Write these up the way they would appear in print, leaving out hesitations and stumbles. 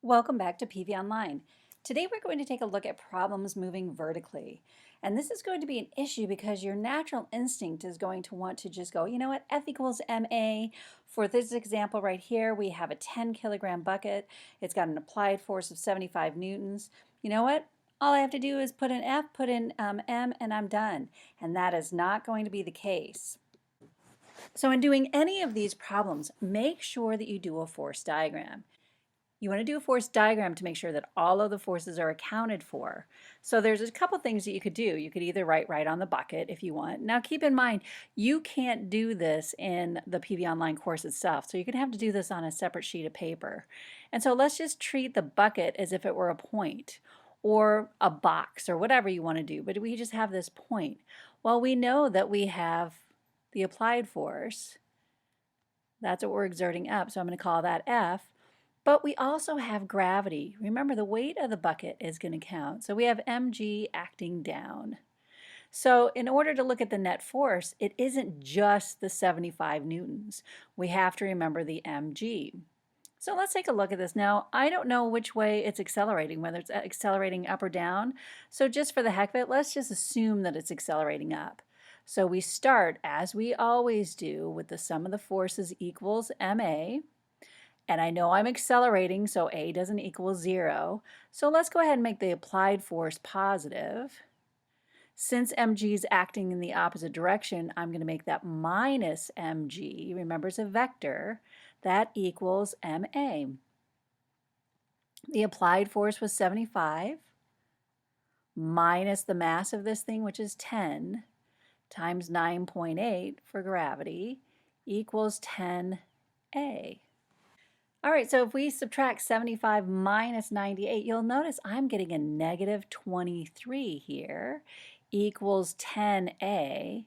Welcome back to PV Online. Today we're going to take a look at problems moving vertically. And this is going to be an issue because your natural instinct is going to want to just go, you know what, F equals MA. For this example right here, we have a 10 kilogram bucket. It's got an applied force of 75 newtons. You know what? All I have to do is put in F, put in M, and I'm done. And that is not going to be the case. So in doing any of these problems, make sure that you do a force diagram. You want to do a force diagram to make sure that all of the forces are accounted for. So there's a couple things that you could do. You could either write right on the bucket if you want. Now keep in mind, you can't do this in the PV Online course itself. So you're going to have to do this on a separate sheet of paper. And so let's just treat the bucket as if it were a point or a box or whatever you want to do. But we just have this point. Well, we know that we have the applied force. That's what we're exerting up. So I'm going to call that F. But we also have gravity. Remember, the weight of the bucket is going to count. So we have mg acting down. So in order to look at the net force, it isn't just the 75 newtons. We have to remember the mg. So let's take a look at this. Now, I don't know which way it's accelerating, whether it's accelerating up or down. So just for the heck of it, let's just assume that it's accelerating up. So we start, as we always do, with the sum of the forces equals ma. And I know I'm accelerating, so A doesn't equal 0. So let's go ahead and make the applied force positive. Since mg is acting in the opposite direction, I'm going to make that minus mg. Remember, it's a vector. That equals ma. The applied force was 75 minus the mass of this thing, which is 10, times 9.8 for gravity, equals 10a. All right, so if we subtract 75 minus 98, you'll notice I'm getting a negative 23 here, equals 10a.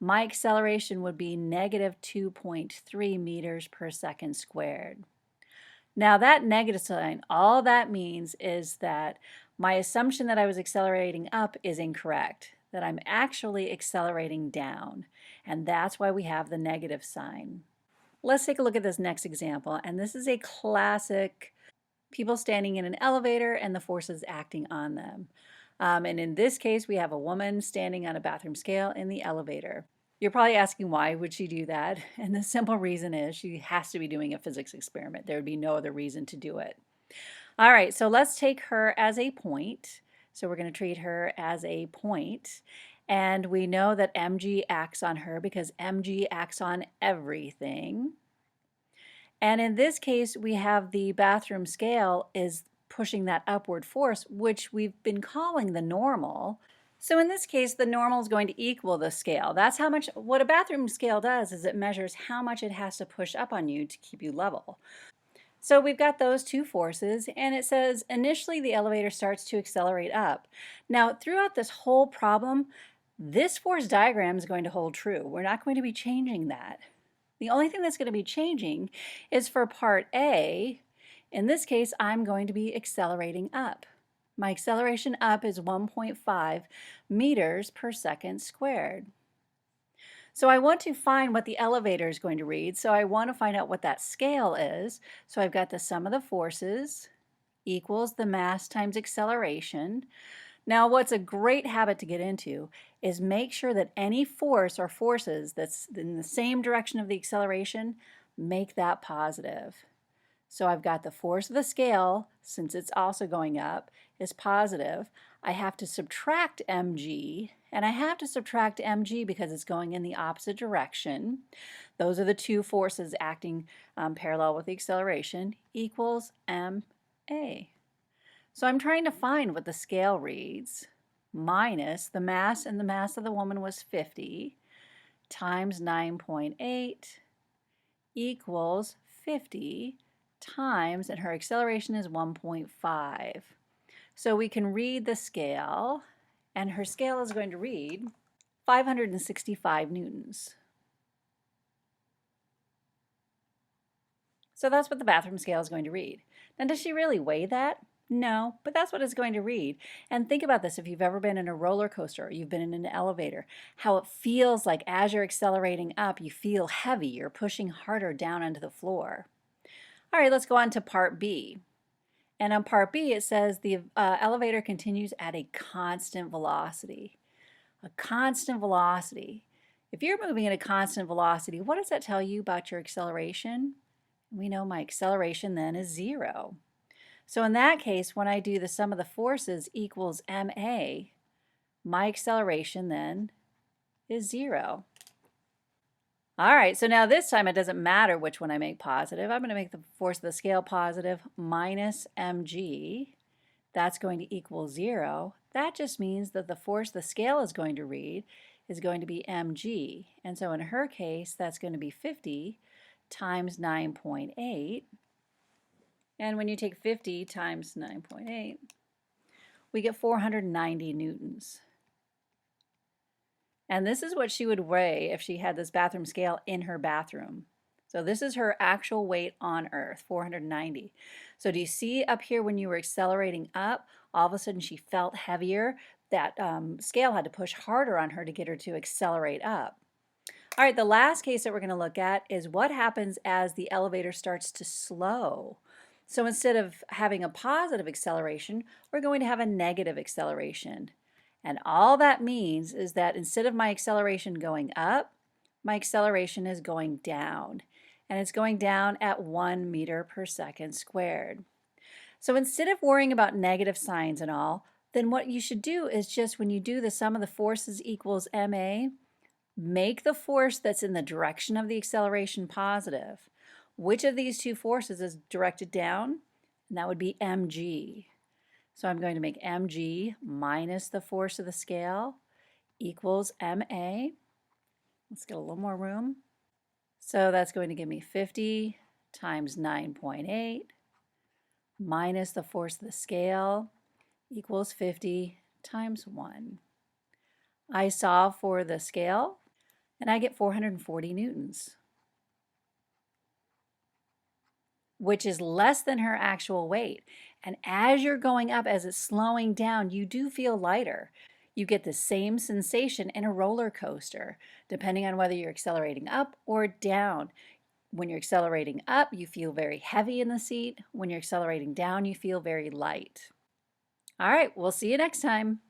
My acceleration would be negative 2.3 meters per second squared. Now that negative sign, all that means is that my assumption that I was accelerating up is incorrect, that I'm actually accelerating down, and that's why we have the negative sign. Let's take a look at this next example, and this is a classic people standing in an elevator and the forces acting on them. And in this case, we have a woman standing on a bathroom scale in the elevator. You're probably asking why would she do that? And the simple reason is she has to be doing a physics experiment. There would be no other reason to do it. All right, so let's take her as a point. So we're going to treat her as a point. And we know that mg acts on her because mg acts on everything. And in this case, we have the bathroom scale is pushing that upward force, which we've been calling the normal. So in this case, the normal is going to equal the scale. That's how much, what a bathroom scale does is it measures how much it has to push up on you to keep you level. So we've got those two forces, and it says initially the elevator starts to accelerate up. Now, throughout this whole problem, this force diagram is going to hold true. We're not going to be changing that. The only thing that's going to be changing is for part A. In this case, I'm going to be accelerating up. My acceleration up is 1.5 meters per second squared. So I want to find what the elevator is going to read, so I want to find out what that scale is. So I've got the sum of the forces equals the mass times acceleration. Now, what's a great habit to get into is make sure that any force or forces that's in the same direction of the acceleration, make that positive. So I've got the force of the scale, since it's also going up, is positive. I have to subtract mg, and I have to subtract mg because it's going in the opposite direction. Those are the two forces acting parallel with the acceleration, equals ma. So I'm trying to find what the scale reads, minus the mass, and the mass of the woman was 50, times 9.8 equals 50 times, and her acceleration is 1.5. So we can read the scale, and her scale is going to read 565 newtons. So that's what the bathroom scale is going to read. Now, does she really weigh that? No, but that's what it's going to read. And think about this, if you've ever been in a roller coaster or you've been in an elevator, how it feels like as you're accelerating up, you feel heavy, you're pushing harder down onto the floor. All right, let's go on to part B. And on part B, it says the elevator continues at a constant velocity. A constant velocity. If you're moving at a constant velocity, what does that tell you about your acceleration? We know my acceleration then is 0. So in that case, when I do the sum of the forces equals ma, my acceleration then is 0. All right, so now this time it doesn't matter which one I make positive. I'm going to make the force of the scale positive minus mg. That's going to equal 0. That just means that the force the scale is going to read is going to be mg. And so in her case, that's going to be 50 times 9.8. And when you take 50 times 9.8, we get 490 newtons. And this is what she would weigh if she had this bathroom scale in her bathroom. So this is her actual weight on Earth, 490. So do you see up here when you were accelerating up, all of a sudden she felt heavier? That scale had to push harder on her to get her to accelerate up. All right, the last case that we're going to look at is what happens as the elevator starts to slow. So instead of having a positive acceleration, we're going to have a negative acceleration. And all that means is that instead of my acceleration going up, my acceleration is going down. And it's going down at 1 meter per second squared. So instead of worrying about negative signs and all, then what you should do is just when you do the sum of the forces equals ma, make the force that's in the direction of the acceleration positive. Which of these two forces is directed down? And that would be mg. So I'm going to make mg minus the force of the scale equals ma. Let's get a little more room. So that's going to give me 50 times 9.8 minus the force of the scale equals 50 times 1. I solve for the scale, and I get 440 newtons, which is less than her actual weight. And as you're going up, as it's slowing down, you do feel lighter. You get the same sensation in a roller coaster, depending on whether you're accelerating up or down. When you're accelerating up, you feel very heavy in the seat. When you're accelerating down, you feel very light. All right, we'll see you next time.